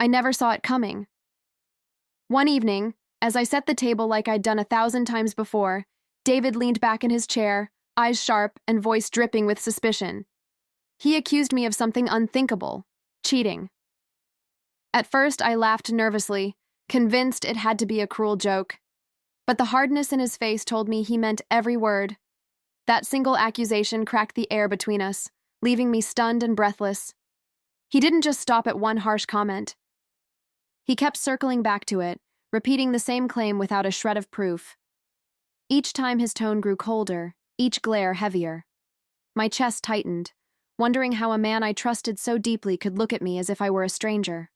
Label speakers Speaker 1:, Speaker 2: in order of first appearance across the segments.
Speaker 1: I never saw it coming. One evening, as I set the table like I'd done 1,000 times before, David leaned back in his chair, eyes sharp and voice dripping with suspicion. He accused me of something unthinkable: cheating. At first, I laughed nervously, convinced it had to be a cruel joke. But the hardness in his face told me he meant every word. That single accusation cracked the air between us, leaving me stunned and breathless. He didn't just stop at one harsh comment. He kept circling back to it, repeating the same claim without a shred of proof. Each time his tone grew colder, each glare heavier. My chest tightened, wondering how a man I trusted so deeply could look at me as if I were a stranger.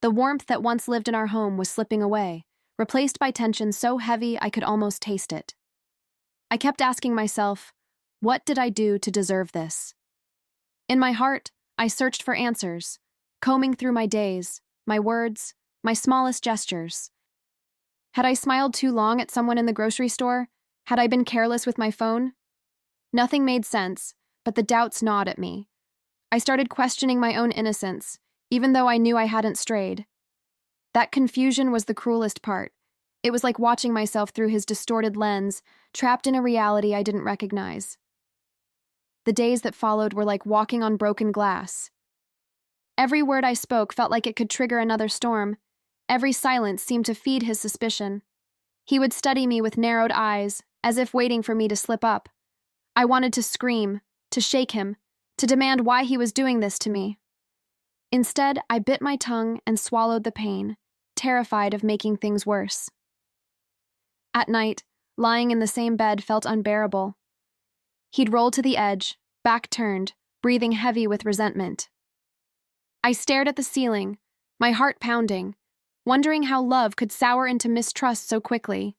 Speaker 1: The warmth that once lived in our home was slipping away, replaced by tension so heavy I could almost taste it. I kept asking myself, what did I do to deserve this? In my heart, I searched for answers, combing through my days, my words, my smallest gestures. Had I smiled too long at someone in the grocery store? Had I been careless with my phone? Nothing made sense, but the doubts gnawed at me. I started questioning my own innocence, even though I knew I hadn't strayed. That confusion was the cruelest part. It was like watching myself through his distorted lens, trapped in a reality I didn't recognize. The days that followed were like walking on broken glass. Every word I spoke felt like it could trigger another storm. Every silence seemed to feed his suspicion. He would study me with narrowed eyes, as if waiting for me to slip up. I wanted to scream, to shake him, to demand why he was doing this to me. Instead, I bit my tongue and swallowed the pain, terrified of making things worse. At night, lying in the same bed felt unbearable. He'd roll to the edge, back turned, breathing heavy with resentment. I stared at the ceiling, my heart pounding, wondering how love could sour into mistrust so quickly.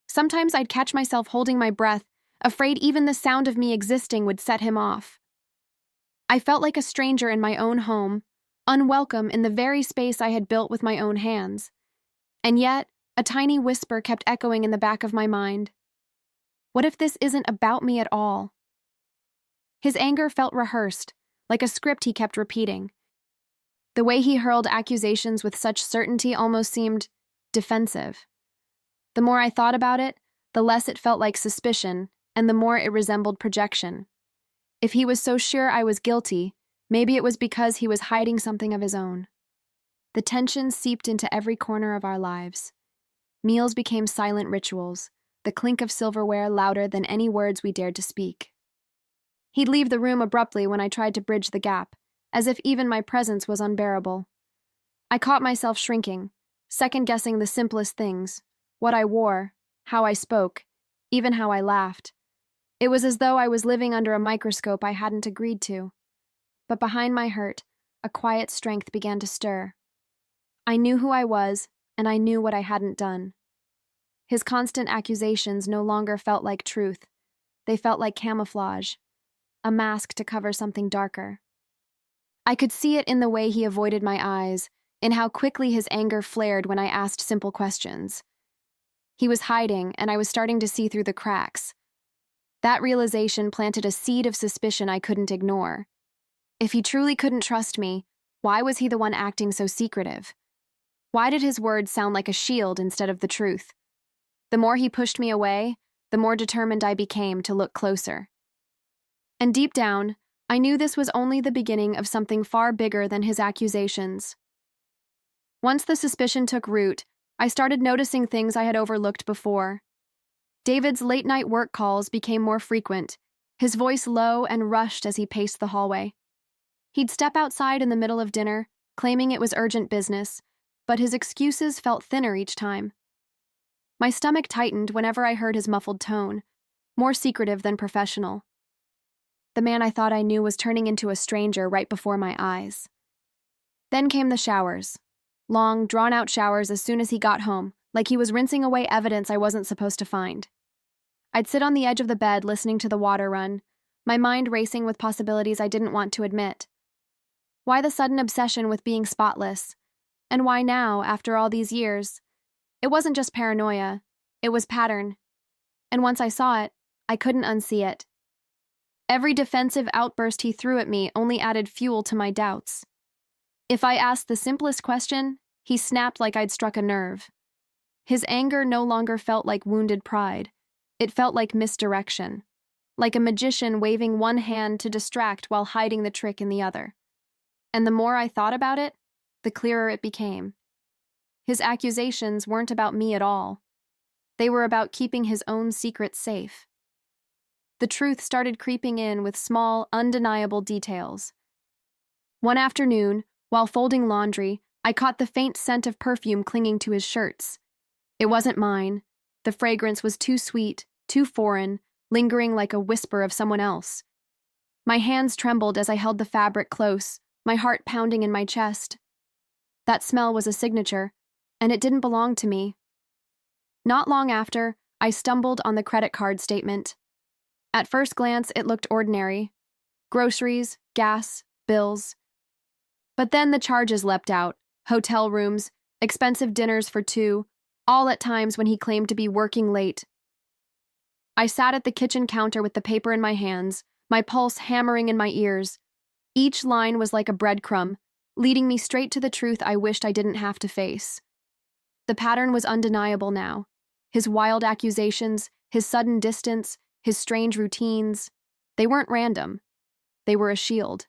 Speaker 1: Sometimes I'd catch myself holding my breath, afraid even the sound of me existing would set him off. I felt like a stranger in my own home, unwelcome in the very space I had built with my own hands. And yet, a tiny whisper kept echoing in the back of my mind. What if this isn't about me at all? His anger felt rehearsed, like a script he kept repeating. The way he hurled accusations with such certainty almost seemed defensive. The more I thought about it, the less it felt like suspicion, and the more it resembled projection. If he was so sure I was guilty, maybe it was because he was hiding something of his own. The tension seeped into every corner of our lives. Meals became silent rituals, the clink of silverware louder than any words we dared to speak. He'd leave the room abruptly when I tried to bridge the gap, as if even my presence was unbearable. I caught myself shrinking, second-guessing the simplest things: what I wore, how I spoke, even how I laughed. It was as though I was living under a microscope I hadn't agreed to. But behind my hurt, a quiet strength began to stir. I knew who I was, and I knew what I hadn't done. His constant accusations no longer felt like truth. They felt like camouflage, a mask to cover something darker. I could see it in the way he avoided my eyes, in how quickly his anger flared when I asked simple questions. He was hiding, and I was starting to see through the cracks. That realization planted a seed of suspicion I couldn't ignore. If he truly couldn't trust me, why was he the one acting so secretive? Why did his words sound like a shield instead of the truth? The more he pushed me away, the more determined I became to look closer. And deep down, I knew this was only the beginning of something far bigger than his accusations. Once the suspicion took root, I started noticing things I had overlooked before. David's late-night work calls became more frequent, his voice low and rushed as he paced the hallway. He'd step outside in the middle of dinner, claiming it was urgent business, but his excuses felt thinner each time. My stomach tightened whenever I heard his muffled tone, more secretive than professional. The man I thought I knew was turning into a stranger right before my eyes. Then came the showers. Long, drawn-out showers as soon as he got home, like he was rinsing away evidence I wasn't supposed to find. I'd sit on the edge of the bed listening to the water run, my mind racing with possibilities I didn't want to admit. Why the sudden obsession with being spotless? And why now, after all these years? It wasn't just paranoia, it was pattern. And once I saw it, I couldn't unsee it. Every defensive outburst he threw at me only added fuel to my doubts. If I asked the simplest question, he snapped like I'd struck a nerve. His anger no longer felt like wounded pride. It felt like misdirection, like a magician waving one hand to distract while hiding the trick in the other. And the more I thought about it, the clearer it became. His accusations weren't about me at all. They were about keeping his own secrets safe. The truth started creeping in with small, undeniable details. One afternoon, while folding laundry, I caught the faint scent of perfume clinging to his shirts. It wasn't mine. The fragrance was too sweet, too foreign, lingering like a whisper of someone else. My hands trembled as I held the fabric close, my heart pounding in my chest. That smell was a signature, and it didn't belong to me. Not long after, I stumbled on the credit card statement. At first glance, it looked ordinary. Groceries, gas, bills. But then the charges leapt out. Hotel rooms, expensive dinners for two, all at times when he claimed to be working late. I sat at the kitchen counter with the paper in my hands, my pulse hammering in my ears. Each line was like a breadcrumb, leading me straight to the truth I wished I didn't have to face. The pattern was undeniable now. His wild accusations, his sudden distance, his strange routines, they weren't random. They were a shield.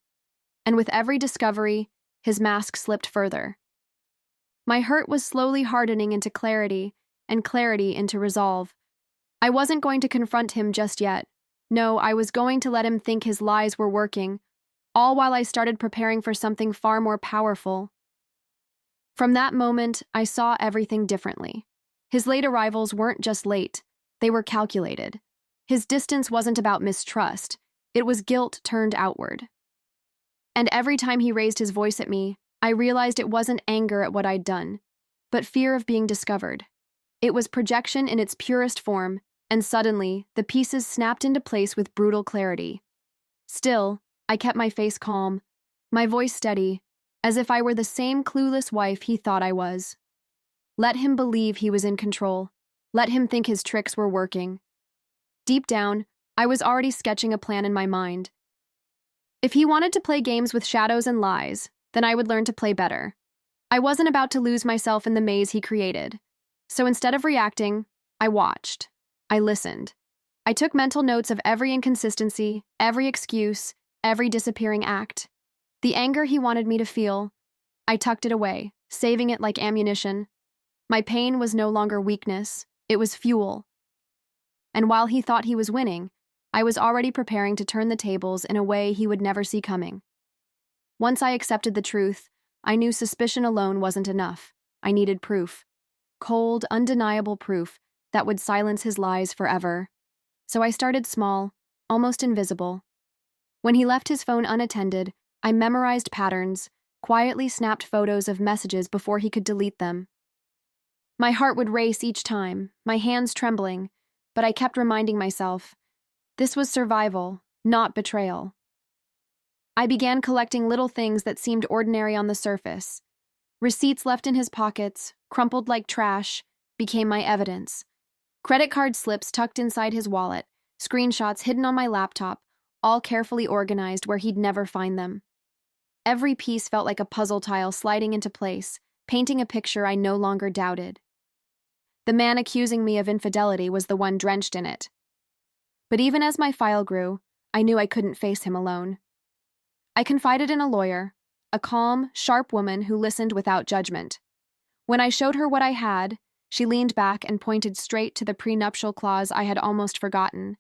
Speaker 1: And with every discovery, his mask slipped further. My hurt was slowly hardening into clarity, and clarity into resolve. I wasn't going to confront him just yet. No, I was going to let him think his lies were working, all while I started preparing for something far more powerful. From that moment, I saw everything differently. His late arrivals weren't just late, they were calculated. His distance wasn't about mistrust, it was guilt turned outward. And every time he raised his voice at me, I realized it wasn't anger at what I'd done, but fear of being discovered. It was projection in its purest form, and suddenly, the pieces snapped into place with brutal clarity. Still, I kept my face calm, my voice steady, as if I were the same clueless wife he thought I was. Let him believe he was in control. Let him think his tricks were working. Deep down, I was already sketching a plan in my mind. If he wanted to play games with shadows and lies, then I would learn to play better. I wasn't about to lose myself in the maze he created. So instead of reacting, I watched. I listened. I took mental notes of every inconsistency, every excuse, every disappearing act. The anger he wanted me to feel, I tucked it away, saving it like ammunition. My pain was no longer weakness, it was fuel. And while he thought he was winning, I was already preparing to turn the tables in a way he would never see coming. Once I accepted the truth, I knew suspicion alone wasn't enough. I needed proof. Cold, undeniable proof that would silence his lies forever. So I started small, almost invisible. When he left his phone unattended, I memorized patterns, quietly snapped photos of messages before he could delete them. My heart would race each time, my hands trembling, but I kept reminding myself, this was survival, not betrayal. I began collecting little things that seemed ordinary on the surface. Receipts left in his pockets, crumpled like trash, became my evidence. Credit card slips tucked inside his wallet, screenshots hidden on my laptop, all carefully organized where he'd never find them. Every piece felt like a puzzle tile sliding into place, painting a picture I no longer doubted. The man accusing me of infidelity was the one drenched in it. But even as my file grew, I knew I couldn't face him alone. I confided in a lawyer, a calm, sharp woman who listened without judgment. When I showed her what I had, she leaned back and pointed straight to the prenuptial clause I had almost forgotten.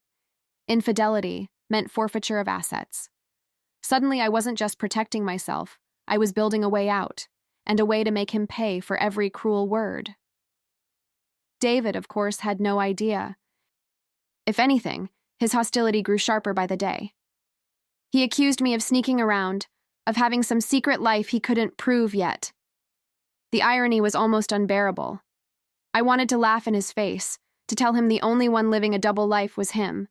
Speaker 1: Infidelity meant forfeiture of assets. Suddenly, I wasn't just protecting myself, I was building a way out, and a way to make him pay for every cruel word. David, of course, had no idea. If anything, his hostility grew sharper by the day. He accused me of sneaking around, of having some secret life he couldn't prove yet. The irony was almost unbearable. I wanted to laugh in his face, to tell him the only one living a double life was him.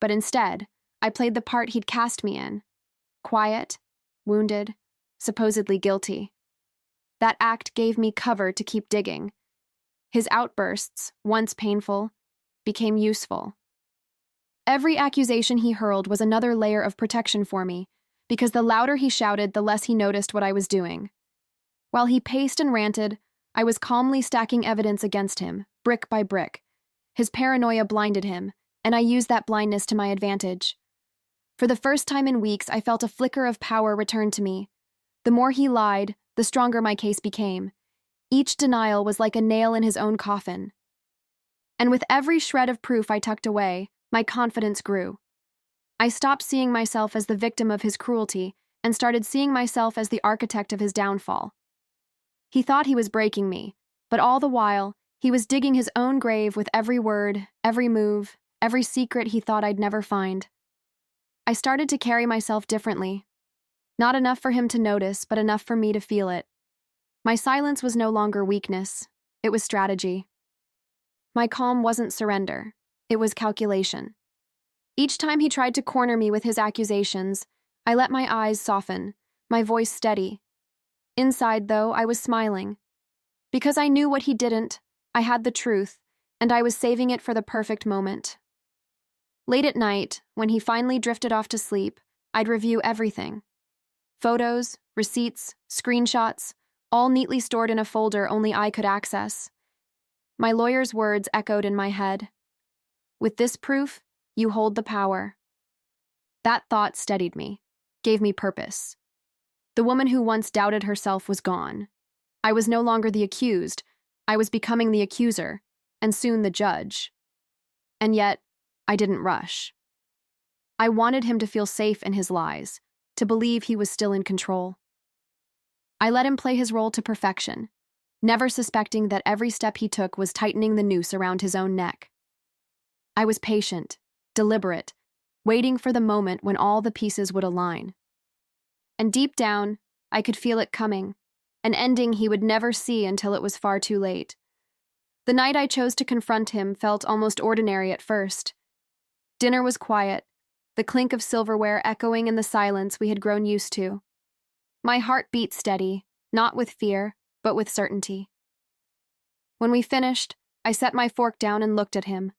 Speaker 1: But instead, I played the part he'd cast me in. Quiet, wounded, supposedly guilty. That act gave me cover to keep digging. His outbursts, once painful, became useful. Every accusation he hurled was another layer of protection for me, because the louder he shouted, the less he noticed what I was doing. While he paced and ranted, I was calmly stacking evidence against him, brick by brick. His paranoia blinded him, and I used that blindness to my advantage. For the first time in weeks, I felt a flicker of power return to me. The more he lied, the stronger my case became. Each denial was like a nail in his own coffin. And with every shred of proof I tucked away, my confidence grew. I stopped seeing myself as the victim of his cruelty and started seeing myself as the architect of his downfall. He thought he was breaking me, but all the while, he was digging his own grave with every word, every move, every secret he thought I'd never find. I started to carry myself differently. Not enough for him to notice, but enough for me to feel it. My silence was no longer weakness, it was strategy. My calm wasn't surrender, it was calculation. Each time he tried to corner me with his accusations, I let my eyes soften, my voice steady. Inside, though, I was smiling. Because I knew what he didn't, I had the truth, and I was saving it for the perfect moment. Late at night, when he finally drifted off to sleep, I'd review everything. Photos, receipts, screenshots, all neatly stored in a folder only I could access. My lawyer's words echoed in my head. With this proof, you hold the power. That thought steadied me, gave me purpose. The woman who once doubted herself was gone. I was no longer the accused, I was becoming the accuser, and soon the judge. And yet, I didn't rush. I wanted him to feel safe in his lies, to believe he was still in control. I let him play his role to perfection, never suspecting that every step he took was tightening the noose around his own neck. I was patient, deliberate, waiting for the moment when all the pieces would align. And deep down, I could feel it coming, an ending he would never see until it was far too late. The night I chose to confront him felt almost ordinary at first. Dinner was quiet, the clink of silverware echoing in the silence we had grown used to. My heart beat steady, not with fear, but with certainty. When we finished, I set my fork down and looked at him.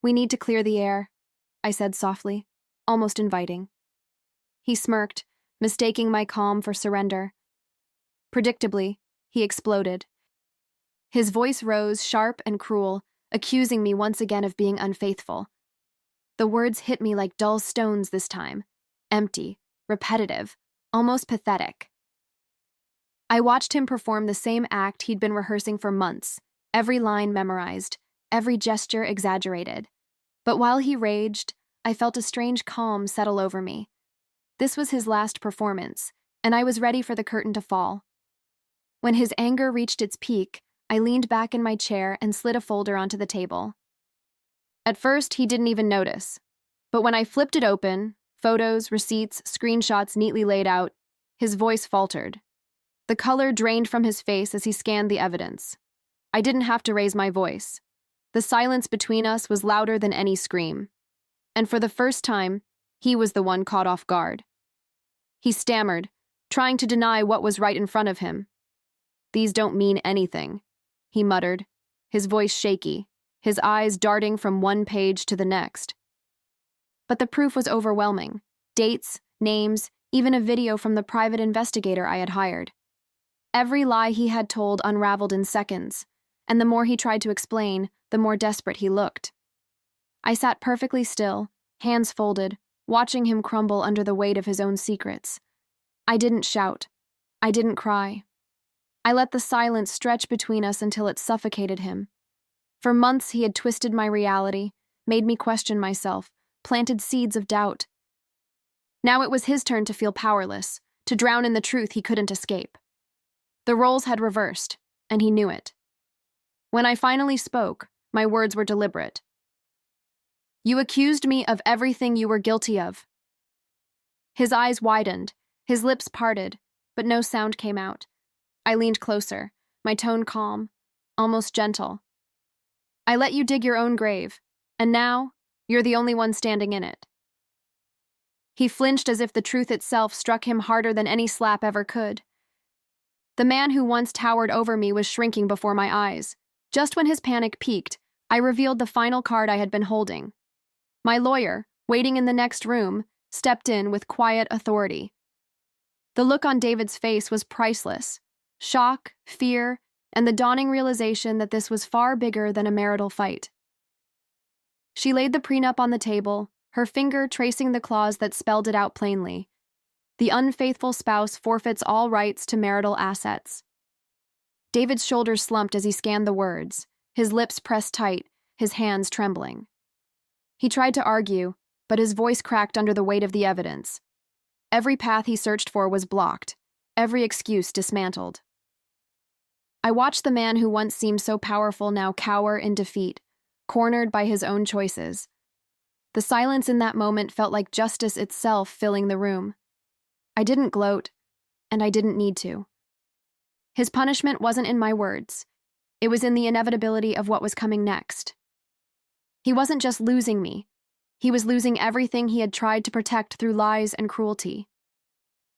Speaker 1: "We need to clear the air," I said softly, almost inviting. He smirked, mistaking my calm for surrender. Predictably, he exploded. His voice rose, sharp and cruel, accusing me once again of being unfaithful. The words hit me like dull stones this time, empty, repetitive, almost pathetic. I watched him perform the same act he'd been rehearsing for months, every line memorized, every gesture exaggerated. But while he raged, I felt a strange calm settle over me. This was his last performance, and I was ready for the curtain to fall. When his anger reached its peak, I leaned back in my chair and slid a folder onto the table. At first, he didn't even notice. But when I flipped it open, photos, receipts, screenshots neatly laid out, his voice faltered. The color drained from his face as he scanned the evidence. I didn't have to raise my voice. The silence between us was louder than any scream. And for the first time, he was the one caught off guard. He stammered, trying to deny what was right in front of him. "These don't mean anything," he muttered, his voice shaky, his eyes darting from one page to the next. But the proof was overwhelming. Dates, names, even a video from the private investigator I had hired. Every lie he had told unraveled in seconds, and the more he tried to explain, the more desperate he looked. I sat perfectly still, hands folded, watching him crumble under the weight of his own secrets. I didn't shout. I didn't cry. I let the silence stretch between us until it suffocated him. For months he had twisted my reality, made me question myself, planted seeds of doubt. Now it was his turn to feel powerless, to drown in the truth he couldn't escape. The roles had reversed, and he knew it. When I finally spoke, my words were deliberate. "You accused me of everything you were guilty of." His eyes widened, his lips parted, but no sound came out. I leaned closer, my tone calm, almost gentle. "I let you dig your own grave, and now you're the only one standing in it." He flinched as if the truth itself struck him harder than any slap ever could. The man who once towered over me was shrinking before my eyes. Just when his panic peaked, I revealed the final card I had been holding. My lawyer, waiting in the next room, stepped in with quiet authority. The look on David's face was priceless. Shock, fear, and the dawning realization that this was far bigger than a marital fight. She laid the prenup on the table, her finger tracing the clause that spelled it out plainly. The unfaithful spouse forfeits all rights to marital assets. David's shoulders slumped as he scanned the words, his lips pressed tight, his hands trembling. He tried to argue, but his voice cracked under the weight of the evidence. Every path he searched for was blocked, every excuse dismantled. I watched the man who once seemed so powerful now cower in defeat, cornered by his own choices. The silence in that moment felt like justice itself filling the room. I didn't gloat, and I didn't need to. His punishment wasn't in my words. It was in the inevitability of what was coming next. He wasn't just losing me. He was losing everything he had tried to protect through lies and cruelty.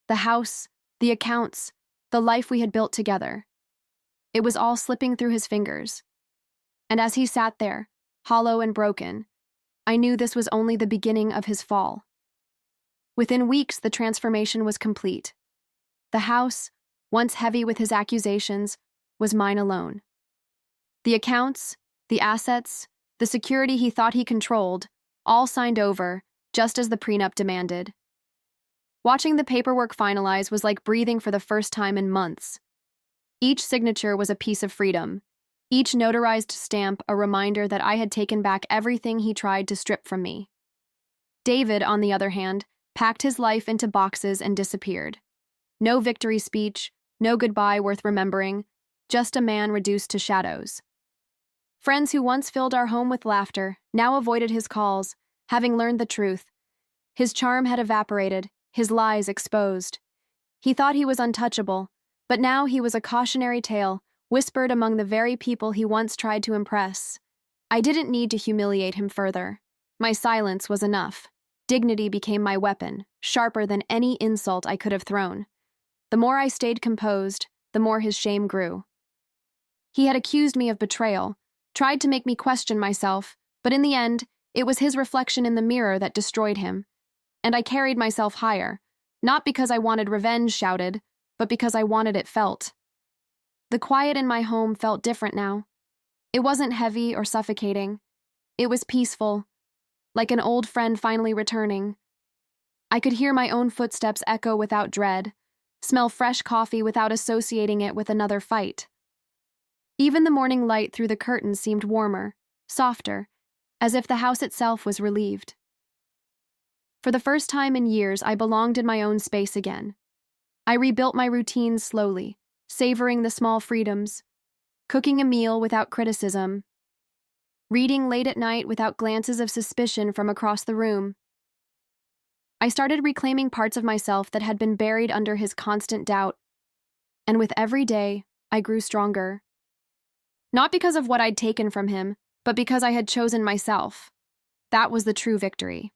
Speaker 1: The house, the accounts, the life we had built together. It was all slipping through his fingers. And as he sat there, hollow and broken, I knew this was only the beginning of his fall. Within weeks, the transformation was complete. The house, once heavy with his accusations, was mine alone. The accounts, the assets, the security he thought he controlled, all signed over, just as the prenup demanded. Watching the paperwork finalize was like breathing for the first time in months. Each signature was a piece of freedom, each notarized stamp a reminder that I had taken back everything he tried to strip from me. David, on the other hand, packed his life into boxes and disappeared. No victory speech, no goodbye worth remembering, just a man reduced to shadows. Friends who once filled our home with laughter now avoided his calls, having learned the truth. His charm had evaporated, his lies exposed. He thought he was untouchable, but now he was a cautionary tale, whispered among the very people he once tried to impress. I didn't need to humiliate him further. My silence was enough. Dignity became my weapon, sharper than any insult I could have thrown. The more I stayed composed, the more his shame grew. He had accused me of betrayal, tried to make me question myself, but in the end, it was his reflection in the mirror that destroyed him. And I carried myself higher, not because I wanted revenge shouted, but because I wanted it felt. The quiet in my home felt different now. It wasn't heavy or suffocating. It was peaceful, like an old friend finally returning. I could hear my own footsteps echo without dread, smell fresh coffee without associating it with another fight. Even the morning light through the curtains seemed warmer, softer, as if the house itself was relieved. For the first time in years, I belonged in my own space again. I rebuilt my routines slowly, savoring the small freedoms, cooking a meal without criticism, reading late at night without glances of suspicion from across the room. I started reclaiming parts of myself that had been buried under his constant doubt, and with every day, I grew stronger. Not because of what I'd taken from him, but because I had chosen myself. That was the true victory.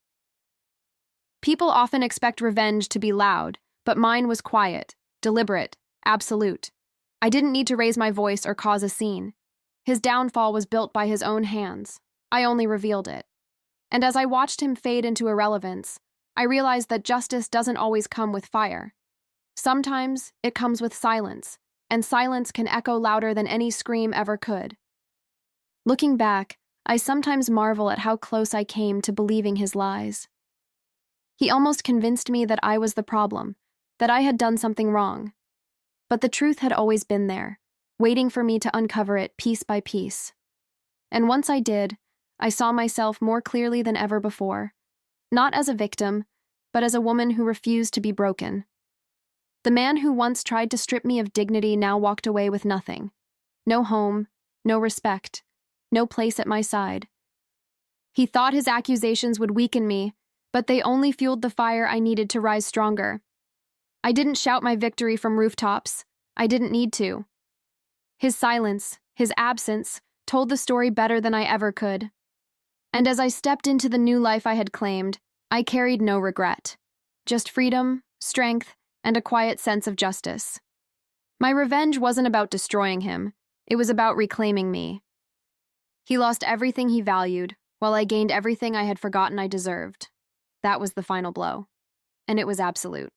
Speaker 1: People often expect revenge to be loud, but mine was quiet, deliberate, absolute. I didn't need to raise my voice or cause a scene. His downfall was built by his own hands. I only revealed it. And as I watched him fade into irrelevance, I realized that justice doesn't always come with fire. Sometimes it comes with silence, and silence can echo louder than any scream ever could. Looking back, I sometimes marvel at how close I came to believing his lies. He almost convinced me that I was the problem, that I had done something wrong. But the truth had always been there, waiting for me to uncover it piece by piece. And once I did, I saw myself more clearly than ever before, not as a victim, but as a woman who refused to be broken. The man who once tried to strip me of dignity now walked away with nothing. No home, no respect, no place at my side. He thought his accusations would weaken me, but they only fueled the fire I needed to rise stronger. I didn't shout my victory from rooftops. I didn't need to. His silence, his absence, told the story better than I ever could. And as I stepped into the new life I had claimed, I carried no regret. Just freedom, strength, and a quiet sense of justice. My revenge wasn't about destroying him. It was about reclaiming me. He lost everything he valued, while I gained everything I had forgotten I deserved. That was the final blow. And it was absolute.